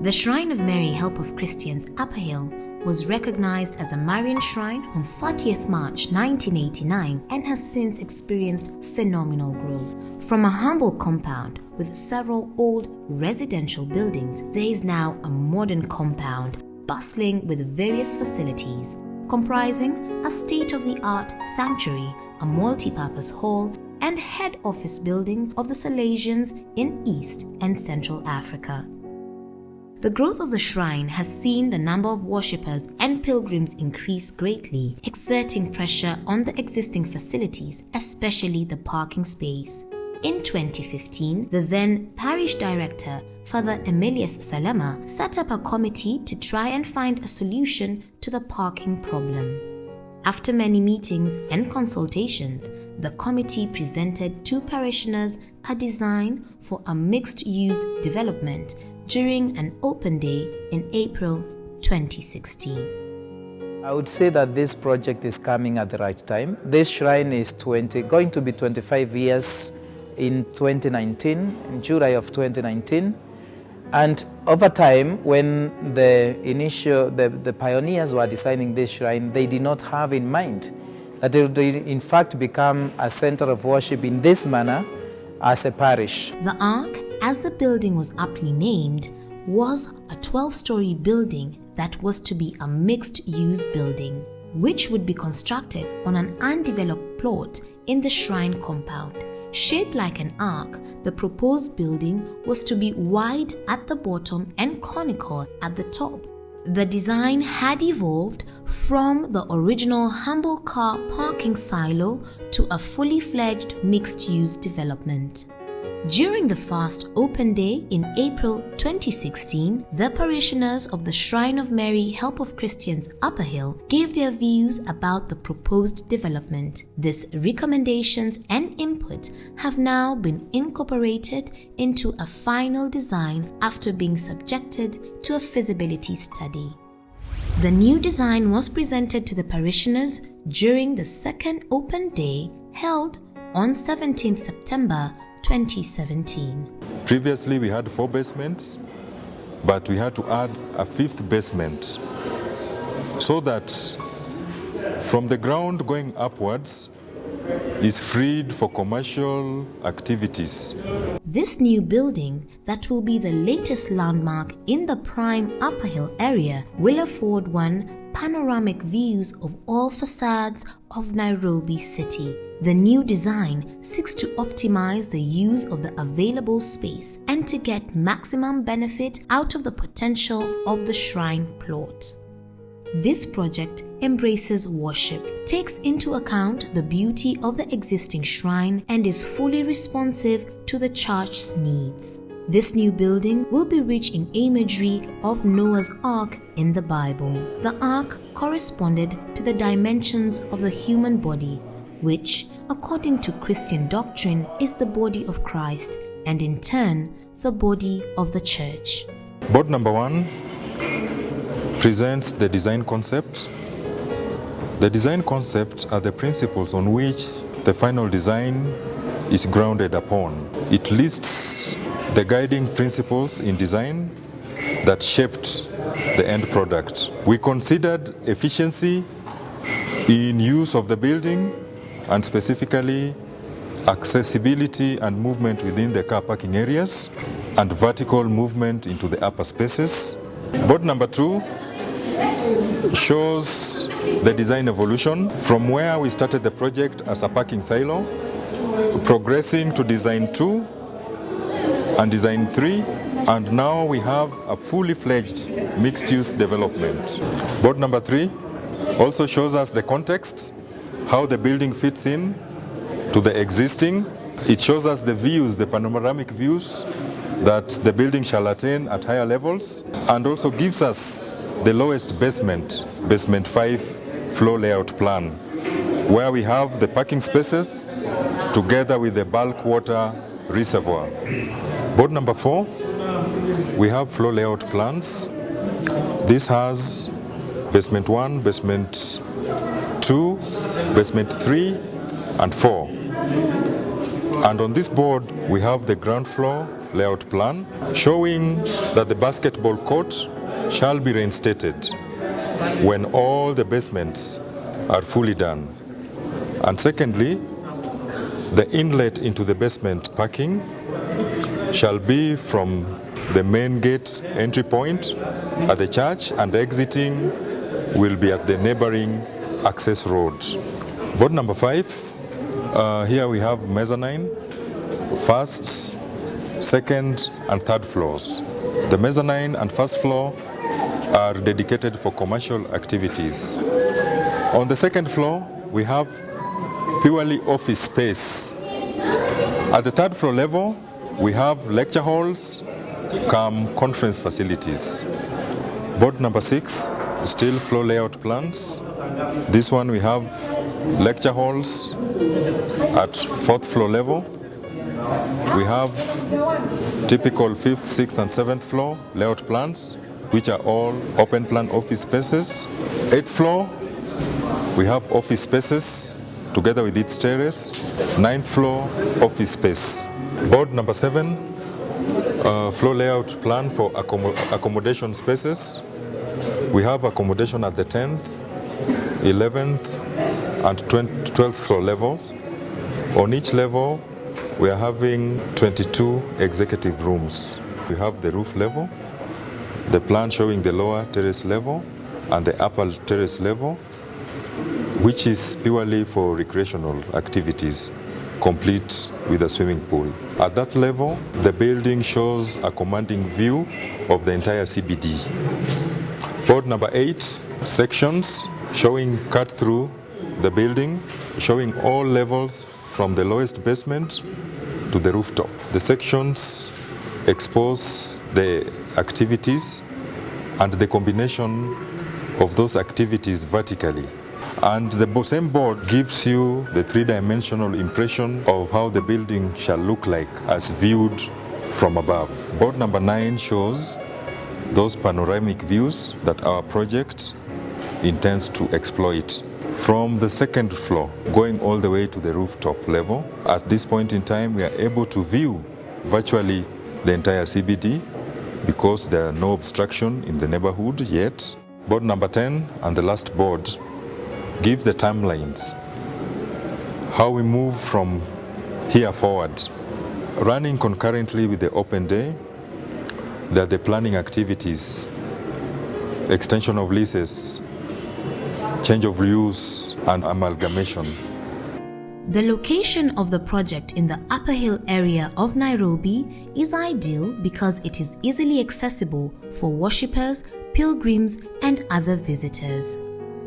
The Shrine of Mary Help of Christians Upper Hill was recognized as a Marian shrine on 30th March 1989 and has since experienced phenomenal growth. From a humble compound with several old residential buildings, there is now a modern compound bustling with various facilities, comprising a state-of-the-art sanctuary, a multi-purpose hall, and head office building of the Salesians in East and Central Africa. The growth of the shrine has seen the number of worshippers and pilgrims increase greatly, exerting pressure on the existing facilities, especially the parking space. In 2015, the then parish director, Father Emilius Salema, set up a committee to try and find a solution to the parking problem. After many meetings and consultations, the committee presented to parishioners a design for a mixed-use development during an open day in April 2016. I would say that this project is coming at the right time. This shrine is going to be 25 years in 2019, in July of 2019. And over time, when the pioneers were designing this shrine, they did not have in mind that it would in fact become a center of worship in this manner as a parish. The Ark, as the building was aptly named, was a 12-story building that was to be a mixed-use building, which would be constructed on an undeveloped plot in the shrine compound. Shaped like an ark, the proposed building was to be wide at the bottom and conical at the top. The design had evolved from the original humble car parking silo to a fully fledged mixed-use development. During the first open day in April 2016, the parishioners of the Shrine of Mary Help of Christians Upper Hill gave their views about the proposed development. These recommendations and input have now been incorporated into a final design after being subjected to a feasibility study. The new design was presented to the parishioners during the second open day held on 17th September 2017. Previously we had 4 basements, but we had to add a 5th basement so that from the ground going upwards is freed for commercial activities. This new building, that will be the latest landmark in the prime Upper Hill area, will afford one panoramic views of all facades of Nairobi city. The new design seeks to optimize the use of the available space and to get maximum benefit out of the potential of the shrine plot. This project embraces worship, takes into account the beauty of the existing shrine, and is fully responsive to the church's needs. This new building will be rich in imagery of Noah's Ark in the Bible. The Ark corresponded to the dimensions of the human body, which, according to Christian doctrine, is the body of Christ and in turn the body of the church. Board number 1 presents the design concept. The design concepts are the principles on which the final design is grounded upon. It lists the guiding principles in design that shaped the end product. We considered efficiency in use of the building and specifically accessibility and movement within the car parking areas and vertical movement into the upper spaces. Board number 2 shows the design evolution from where we started the project as a parking silo, progressing to design 2 and design 3, and now we have a fully fledged mixed-use development. Board number 3 also shows us the context, how the building fits in to the existing. It shows us the views, the panoramic views that the building shall attain at higher levels, and also gives us the lowest basement, basement 5 flow layout plan, where we have the parking spaces together with the bulk water reservoir. Board number 4, we have flow layout plans. This has basement 1, basement 2, basement 3 and 4. And on this board we have the ground floor layout plan showing that the basketball court shall be reinstated when all the basements are fully done. And secondly, the inlet into the basement parking shall be from the main gate entry point at the church, and exiting will be at the neighboring access road. Board number 5, here we have mezzanine, first, second and third floors. The mezzanine and first floor are dedicated for commercial activities. On the second floor, we have purely office space. At the third floor level, we have lecture halls, conference facilities. Board number 6, still floor layout plans. This one we have lecture halls at 4th floor level. We have typical 5th, 6th and 7th floor layout plans, which are all open plan office spaces. 8th floor, we have office spaces together with its terrace. 9th floor, office space. Board number 7, floor layout plan for accommodation spaces. We have accommodation at the 10th, 11th and 12th floor level. On each level, we are having 22 executive rooms. We have the roof level, the plan showing the lower terrace level and the upper terrace level, which is purely for recreational activities, complete with a swimming pool. At that level, the building shows a commanding view of the entire CBD. Board number 8, sections showing cut through the building, showing all levels from the lowest basement to the rooftop. The sections expose the activities and the combination of those activities vertically. And the same board gives you the three-dimensional impression of how the building shall look like as viewed from above. Board number 9 shows those panoramic views that our project intends to exploit. From the second floor, going all the way to the rooftop level, at this point in time, we are able to view virtually the entire CBD because there are no obstruction in the neighborhood yet. Board number 10 and the last board gives the timelines, how we move from here forward. Running concurrently with the open day, there are the planning activities, extension of leases, change of use and amalgamation. The location of the project in the Upper Hill area of Nairobi is ideal because it is easily accessible for worshippers, pilgrims and other visitors.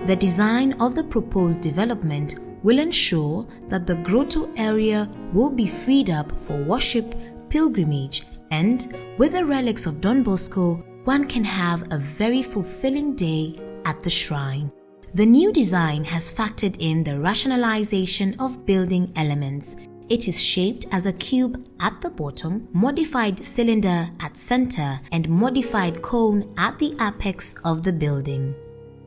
The design of the proposed development will ensure that the grotto area will be freed up for worship, pilgrimage, and with the relics of Don Bosco, one can have a very fulfilling day at the shrine. The new design has factored in the rationalization of building elements. It is shaped as a cube at the bottom, modified cylinder at center, and modified cone at the apex of the building.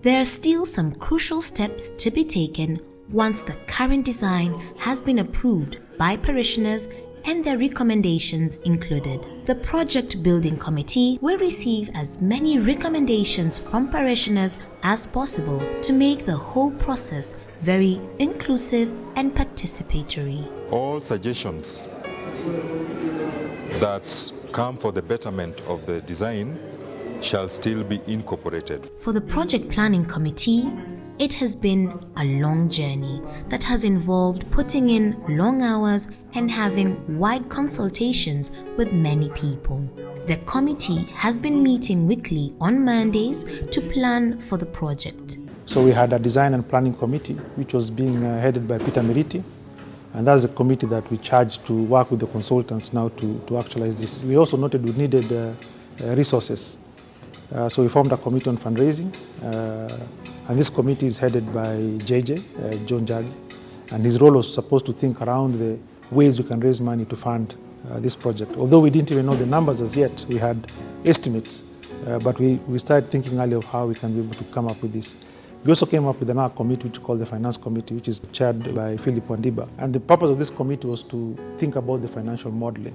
There are still some crucial steps to be taken once the current design has been approved by parishioners and their recommendations included. The project building committee will receive as many recommendations from parishioners as possible to make the whole process very inclusive and participatory. All suggestions that come for the betterment of the design shall still be incorporated. For the project planning committee, it has been a long journey that has involved putting in long hours and having wide consultations with many people. The committee has been meeting weekly on Mondays to plan for the project. So we had a design and planning committee which was being headed by Peter Meriti, and that's a committee that we charged to work with the consultants now to actualize this. We also noted we needed resources. So we formed a committee on fundraising, and this committee is headed by JJ, John Jagi, and his role was supposed to think around the ways we can raise money to fund this project. Although we didn't even know the numbers as yet, we had estimates, but we started thinking early of how we can be able to come up with this. We also came up with another committee which is called the Finance Committee, which is chaired by Philip Wandiba. And the purpose of this committee was to think about the financial modeling.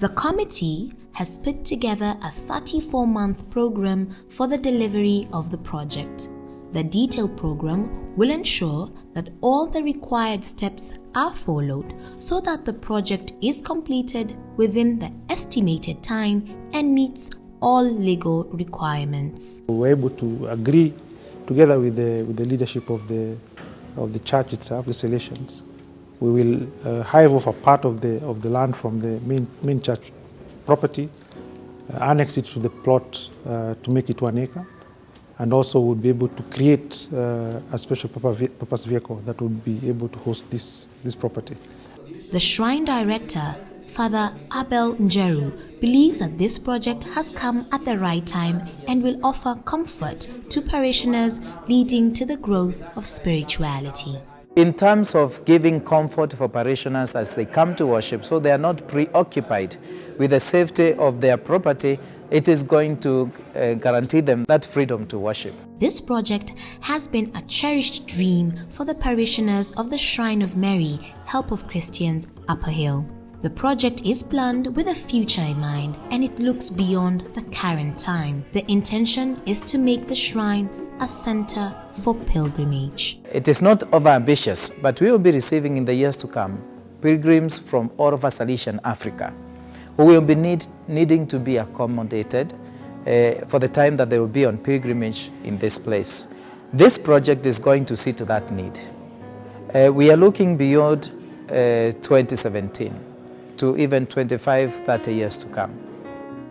The committee has put together a 34-month program for the delivery of the project. The detailed program will ensure that all the required steps are followed so that the project is completed within the estimated time and meets all legal requirements. We were able to agree together with the leadership of the church itself, the Salesians. We will hive off a part of the land from the main church property, annex it to the plot to make it 1 acre, and also we'll be able to create a special purpose vehicle that will be able to host this property. The shrine director, Father Abel Njeru, believes that this project has come at the right time and will offer comfort to parishioners, leading to the growth of spirituality. In terms of giving comfort for parishioners as they come to worship, so they are not preoccupied with the safety of their property, it is going to guarantee them that freedom to worship. This project has been a cherished dream for the parishioners of the Shrine of Mary, Help of Christians, Upper Hill. The project is planned with a future in mind, and it looks beyond the current time. The intention is to make the shrine a center for pilgrimage. It is not over-ambitious, but we will be receiving in the years to come pilgrims from all over Salesian Africa who will be needing to be accommodated for the time that they will be on pilgrimage in this place. This project is going to see to that need. We are looking beyond 2017 to even 25-30 years to come.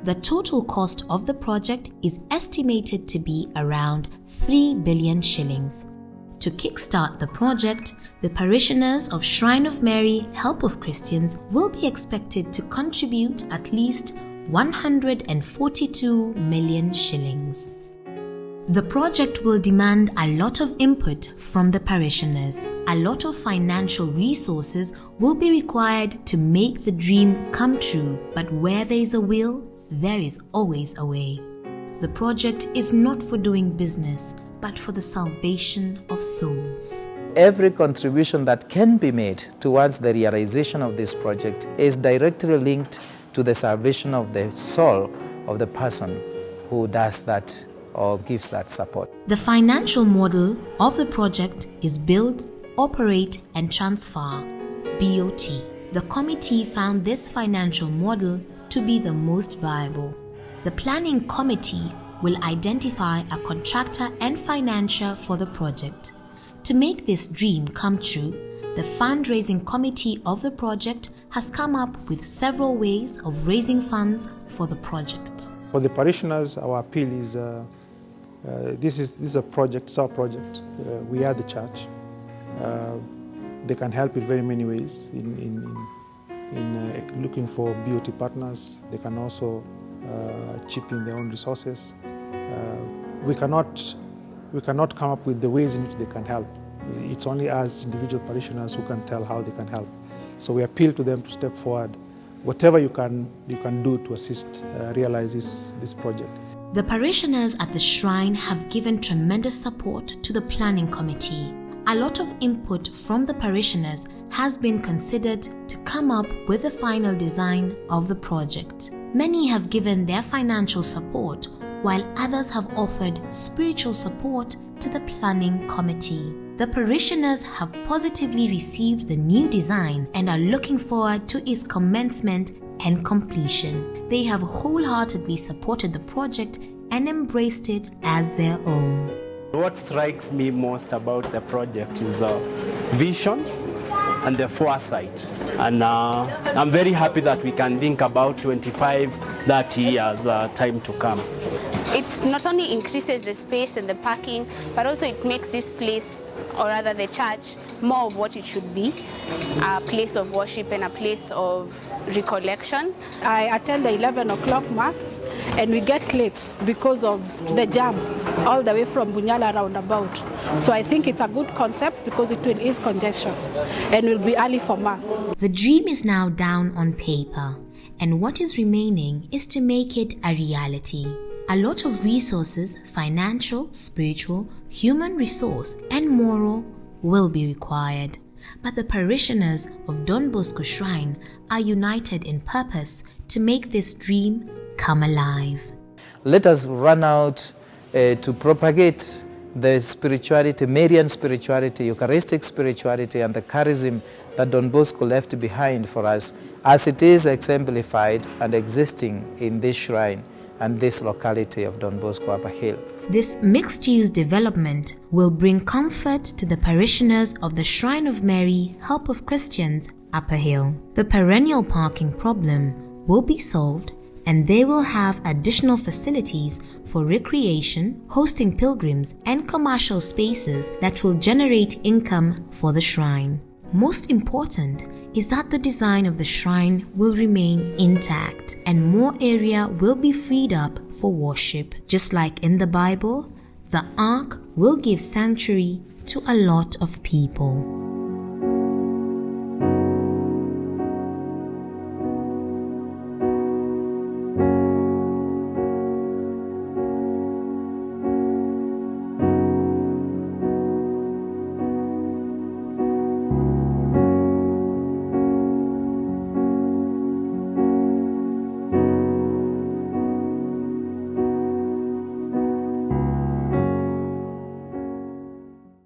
The total cost of the project is estimated to be around 3 billion shillings. To kickstart the project, the parishioners of Shrine of Mary, Help of Christians will be expected to contribute at least 142 million shillings. The project will demand a lot of input from the parishioners. A lot of financial resources will be required to make the dream come true, but where there is a will, there is always a way. The project is not for doing business, but for the salvation of souls. Every contribution that can be made towards the realization of this project is directly linked to the salvation of the soul of the person who does that or gives that support. The financial model of the project is build, operate and transfer, BOT. The committee found this financial model to be the most viable. The planning committee will identify a contractor and financier for the project. To make this dream come true, the fundraising committee of the project has come up with several ways of raising funds for the project. For the parishioners, our appeal is this is a project, it's our project. We are the church. They can help in very many ways in looking for BOT partners. They can also chip in their own resources. We cannot come up with the ways in which they can help. It's only us individual parishioners who can tell how they can help. So we appeal to them to step forward. Whatever you can do to assist realize this project. The parishioners at the shrine have given tremendous support to the planning committee. A lot of input from the parishioners has been considered to come up with the final design of the project. Many have given their financial support, while others have offered spiritual support to the planning committee. The parishioners have positively received the new design and are looking forward to its commencement and completion. They have wholeheartedly supported the project and embraced it as their own. What strikes me most about the project is the vision and the foresight. And I'm very happy that we can think about 25, 30 years time to come. It not only increases the space and the parking, but also it makes this place, or rather the church, more of what it should be, a place of worship and a place of recollection. I attend the 11 o'clock mass and we get late because of the jam all the way from Bunyala roundabout. So I think it's a good concept because it will ease congestion and will be early for mass. The dream is now down on paper, and what is remaining is to make it a reality. A lot of resources, financial, spiritual, human resource and moral, will be required. But the parishioners of Don Bosco Shrine are united in purpose to make this dream come alive. Let us run out to propagate the spirituality, Marian spirituality, Eucharistic spirituality, and the charism that Don Bosco left behind for us, as it is exemplified and existing in this shrine and this locality of Don Bosco Upper Hill. This mixed-use development will bring comfort to the parishioners of the Shrine of Mary, Help of Christians, Upper Hill. The perennial parking problem will be solved, and they will have additional facilities for recreation, hosting pilgrims, and commercial spaces that will generate income for the shrine. Most important is that the design of the shrine will remain intact and more area will be freed up for worship. Just like in the Bible, the Ark will give sanctuary to a lot of people.